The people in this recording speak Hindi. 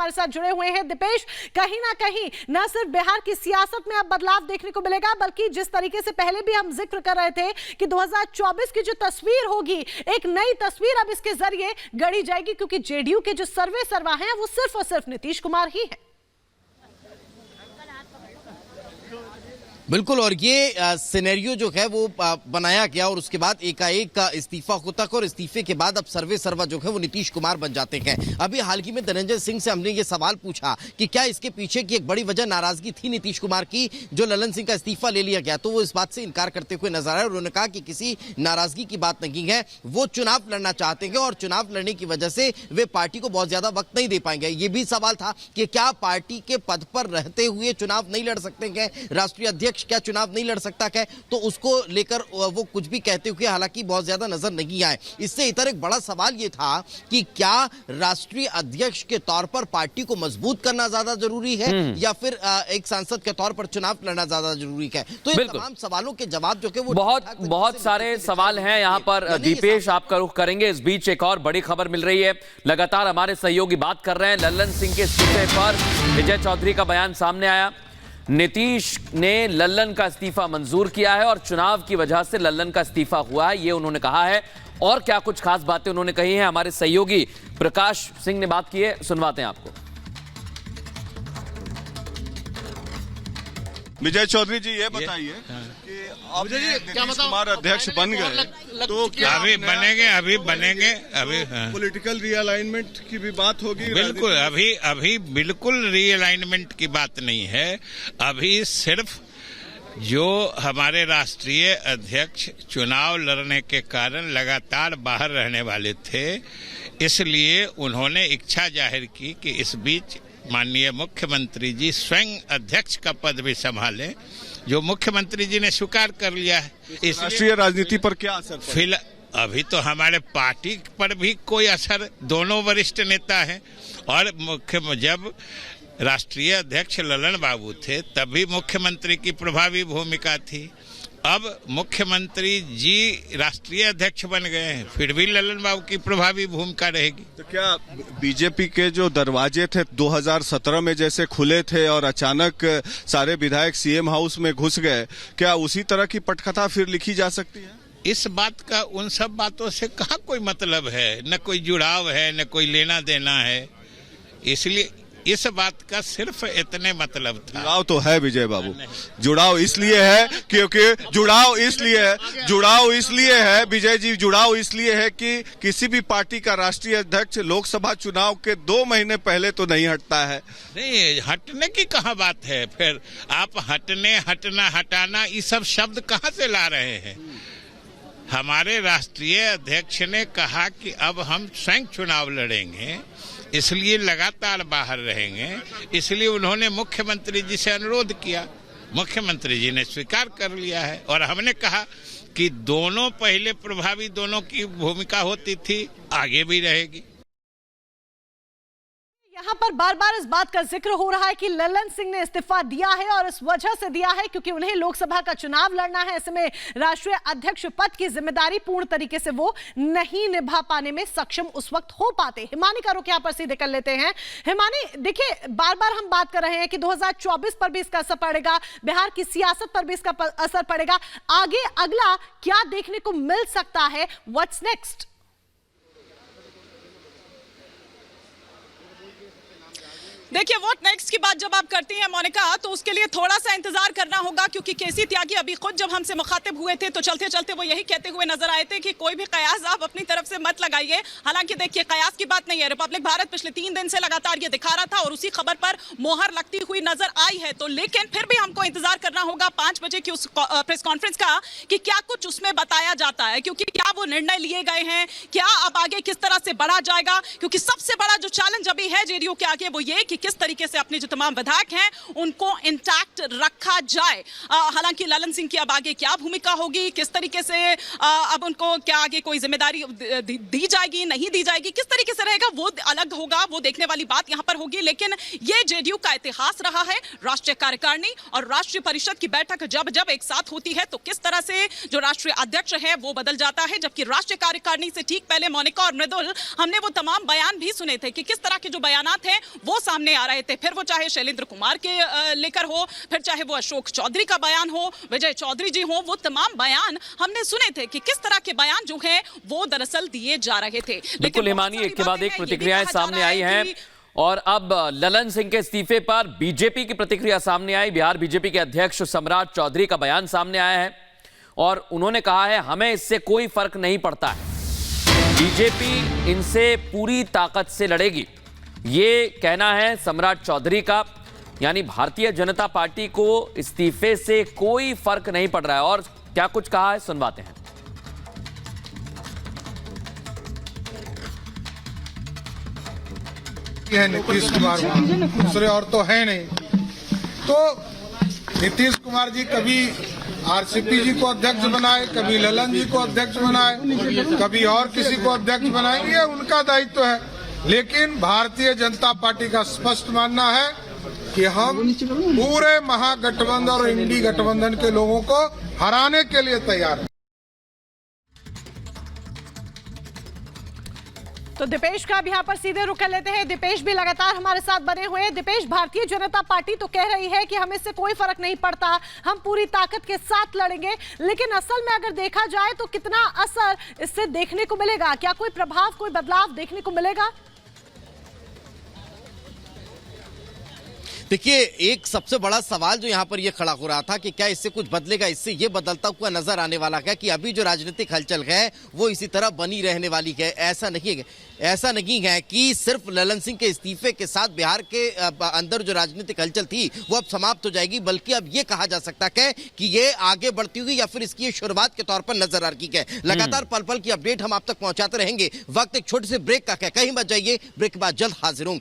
हमारे साथ जुड़े हुए हैं। दीपेश, कहीं ना कहीं न सिर्फ बिहार की सियासत में अब बदलाव देखने को मिलेगा, बल्कि जिस तरीके से पहले भी हम जिक्र कर रहे थे कि 2024 की जो तस्वीर होगी, एक नई तस्वीर अब इसके जरिए गढ़ी जाएगी, क्योंकि जेडीयू के जो सर्वा हैं वो सिर्फ और सिर्फ नीतीश कुमार ही है। बिल्कुल, और ये सिनेरियो जो है वो बनाया गया और उसके बाद एकाएक का इस्तीफा होता है और इस्तीफे के बाद अब सर्वा जो है वो नीतीश कुमार बन जाते हैं। अभी हाल ही में धनंजय सिंह से हमने ये सवाल पूछा कि क्या इसके पीछे की एक बड़ी वजह नाराजगी थी नीतीश कुमार की, जो ललन सिंह का इस्तीफा ले लिया गया, तो वो इस बात से इनकार करते हुए नजर आए। उन्होंने कहा कि किसी नाराजगी की बात नहीं है, वो चुनाव लड़ना चाहते हैं और चुनाव लड़ने की वजह से वे पार्टी को बहुत ज्यादा वक्त नहीं दे पाएंगे। ये भी सवाल था कि क्या पार्टी के पद पर रहते हुए चुनाव नहीं लड़ सकते हैं, राष्ट्रीय अध्यक्ष क्या चुनाव नहीं लड़ सकता है, तो उसको लेकर वो कुछ भी कहते हुए हालांकि बहुत ज्यादा नजर नहीं आए। इससे इतर एक बड़ा सवाल ये था कि क्या राष्ट्रीय अध्यक्ष के तौर पर पार्टी को मजबूत करना ज्यादा जरूरी है या फिर एक सांसद के तौर पर चुनाव लड़ना ज्यादा जरूरी है। तो इन तमाम सवालों के जवाब जो है वो बहुत सारे सवाल हैं यहाँ पर। दीपेश, आपका रुख करेंगे। इस बीच एक और बड़ी खबर मिल रही है, लगातार हमारे सहयोगी बात कर रहे हैं ललन सिंह के इस्तीफे पर। विजय चौधरी का बयान सामने आया, नीतीश ने लल्लन का इस्तीफा मंजूर किया है और चुनाव की वजह से लल्लन का इस्तीफा हुआ है, ये उन्होंने कहा है। और क्या कुछ खास बातें उन्होंने कही हैं, हमारे सहयोगी प्रकाश सिंह ने बात की है, सुनवाते हैं आपको। विजय चौधरी जी, ये बताइए कि अब नीतीश कुमार अध्यक्ष बन गए तो क्या अभी बनेंगे अभी पॉलिटिकल रीअलाइनमेंट की भी बात होगी? बिल्कुल, अभी बिल्कुल रीअलाइनमेंट की बात नहीं है। अभी सिर्फ जो हमारे राष्ट्रीय अध्यक्ष चुनाव लड़ने के कारण लगातार बाहर रहने वाले थे, इसलिए उन्होंने इच्छा जाहिर की कि इस बीच माननीय मुख्यमंत्री जी स्वयं अध्यक्ष का पद भी संभालें, जो मुख्यमंत्री जी ने स्वीकार कर लिया है। इस राष्ट्रीय राजनीति पर क्या असर? फिलहाल अभी तो हमारे पार्टी पर भी कोई असर, दोनों वरिष्ठ नेता हैं और जब राष्ट्रीय अध्यक्ष ललन बाबू थे तभी मुख्यमंत्री की प्रभावी भूमिका थी। अब मुख्यमंत्री जी राष्ट्रीय अध्यक्ष बन गए हैं, फिर भी ललन बाबू की प्रभावी भूमिका रहेगी। तो क्या बीजेपी के जो दरवाजे थे 2017 में जैसे खुले थे और अचानक सारे विधायक सीएम हाउस में घुस गए, क्या उसी तरह की पटकथा फिर लिखी जा सकती है? इस बात का उन सब बातों से कहाँ कोई मतलब है, न कोई जुड़ाव है, न कोई लेना देना है। इसलिए इस बात का सिर्फ इतने मतलब था। जुड़ाव तो है विजय बाबू, जुड़ाव इसलिए है क्योंकि जुड़ाव इसलिए है विजय जी, जुड़ाव इसलिए है कि किसी भी पार्टी का राष्ट्रीय अध्यक्ष लोकसभा चुनाव के 2 महीने पहले तो नहीं हटता है। नहीं, हटने की कहाँ बात है, फिर आप हटने, हटना, हटाना, ये सब शब्द कहाँ से ला रहे हैं? हमारे राष्ट्रीय अध्यक्ष ने कहा कि अब हम स्वयं चुनाव लड़ेंगे, इसलिए लगातार बाहर रहेंगे, इसलिए उन्होंने मुख्यमंत्री जी से अनुरोध किया, मुख्यमंत्री जी ने स्वीकार कर लिया है। और हमने कहा कि दोनों पहले प्रभावी, दोनों की भूमिका होती थी, आगे भी रहेगी। यहाँ पर बार बार इस बात का जिक्र हो रहा है कि ललन सिंह ने इस्तीफा दिया है और इस वजह से दिया है क्योंकि उन्हें लोकसभा का चुनाव लड़ना है। ऐसे में राष्ट्रीय अध्यक्ष पद की जिम्मेदारी पूर्ण तरीके से वो नहीं निभा पाने में सक्षम उस वक्त हो पाते। हिमानी का रुख यहाँ पर सीधे कर लेते हैं। हिमानी, देखिए बार बार हम बात कर रहे हैं कि 2024 पर भी इसका असर पड़ेगा, बिहार की सियासत पर भी इसका असर पड़ेगा। आगे अगला क्या देखने को मिल सकता है? What's next? देखिए, व्हाट नेक्स्ट की बात जब आप करती हैं मोनिका, तो उसके लिए थोड़ा सा इंतजार करना होगा, क्योंकि केसी त्यागी अभी खुद जब हमसे मुखातिब हुए थे तो चलते चलते वो यही कहते हुए नजर आए थे कि कोई भी कयास आप अपनी तरफ से मत लगाइए। हालांकि देखिए, कयास की बात नहीं है, रिपब्लिक भारत पिछले 3 दिन से लगातार ये दिखा रहा था और उसी खबर पर मोहर लगती हुई नजर आई है। तो लेकिन फिर भी हमको इंतजार करना होगा 5 बजे की उस प्रेस कॉन्फ्रेंस का कि क्या कुछ उसमें बताया जाता है, क्योंकि क्या वो निर्णय लिए गए हैं, क्या अब आगे किस तरह से बढ़ा जाएगा। क्योंकि सबसे बड़ा जो चैलेंज अभी है जेडीयू के आगे वो ये कि किस तरीके से अपने जो तमाम विधायक हैं उनको इंटैक्ट रखा जाए। हालांकि ललन सिंह की अब आगे क्या भूमिका होगी, किस तरीके से अब उनको क्या आगे कोई जिम्मेदारी दी जाएगी, नहीं दी जाएगी, किस तरीके से रहेगा वो अलग होगा, वो देखने वाली बात यहां पर होगी। लेकिन ये जेडीयू का इतिहास रहा है, राष्ट्रीय कार्यकारिणी और राष्ट्रीय परिषद की बैठक जब जब एक साथ होती है तो किस तरह से जो राष्ट्रीय अध्यक्ष है वो बदल जाता है। जबकि राष्ट्रीय कार्यकारिणी से ठीक पहले मोनिका और मृदुल, हमने वो तमाम बयान भी सुने थे कि किस तरह के जो बयानात हैं वो सामने आ रहे थे, फिर वो चाहे शैलेंद्र कुमार के लेकर हो, फिर चाहे वो अशोक चौधरी का बयान हो, विजय चौधरी जी हो, वो तमाम बयान हमने सुने थे कि किस तरह के बयान जो है वो दरअसल दिए जा रहे थे। बिल्कुल हिमानी, एक के बाद एक प्रतिक्रियाएं सामने आई हैं और अब ललन सिंह के इस्तीफे पर बीजेपी की प्रतिक्रिया सामने आई। बिहार बीजेपी के अध्यक्ष सम्राट चौधरी का बयान सामने आया है और उन्होंने कहा है हमें इससे कोई फर्क नहीं पड़ता है, बीजेपी इनसे पूरी ताकत से लड़ेगी। ये कहना है सम्राट चौधरी का, यानी भारतीय जनता पार्टी को इस्तीफे से कोई फर्क नहीं पड़ रहा है। और क्या कुछ कहा है सुनवाते हैं। है नीतीश कुमार, दूसरे और तो है नहीं। तो नीतीश कुमार जी कभी आरसीपी जी को अध्यक्ष बनाए, कभी ललन जी को अध्यक्ष बनाए, कभी और किसी को अध्यक्ष बनाएंगे, ये उनका दायित्व है। लेकिन भारतीय जनता पार्टी का स्पष्ट मानना है कि हम पूरे महागठबंधन और इंडी गठबंधन के लोगों को हराने के लिए तैयार हैं। तो दीपेश का भी यहाँ पर सीधे रुख कर लेते हैं। दीपेश भी लगातार हमारे साथ बने हुए हैं। दीपेश, भारतीय जनता पार्टी तो कह रही है कि हमें इससे कोई फर्क नहीं पड़ता, हम पूरी ताकत के साथ लड़ेंगे, लेकिन असल में अगर देखा जाए तो कितना असर इससे देखने को मिलेगा? क्या कोई प्रभाव, कोई बदलाव देखने को मिलेगा? देखिए, एक सबसे बड़ा सवाल जो यहाँ पर ये खड़ा हो रहा था कि क्या इससे कुछ बदलेगा, इससे ये बदलता हुआ नजर आने वाला है कि अभी जो राजनीतिक हलचल है वो इसी तरह बनी रहने वाली है। ऐसा नहीं है कि सिर्फ ललन सिंह के इस्तीफे के साथ बिहार के अंदर जो राजनीतिक हलचल थी वो अब समाप्त हो जाएगी, बल्कि अब ये कहा जा सकता है कि ये आगे बढ़ती हुई या फिर इसकी शुरुआत के तौर पर नजर आ रही है। लगातार पल पल की अपडेट हम आप तक पहुंचाते रहेंगे। वक्त एक छोटे से ब्रेक का है, कहीं मत जाइए, ब्रेक के बाद जल्द हाजिर होंगे।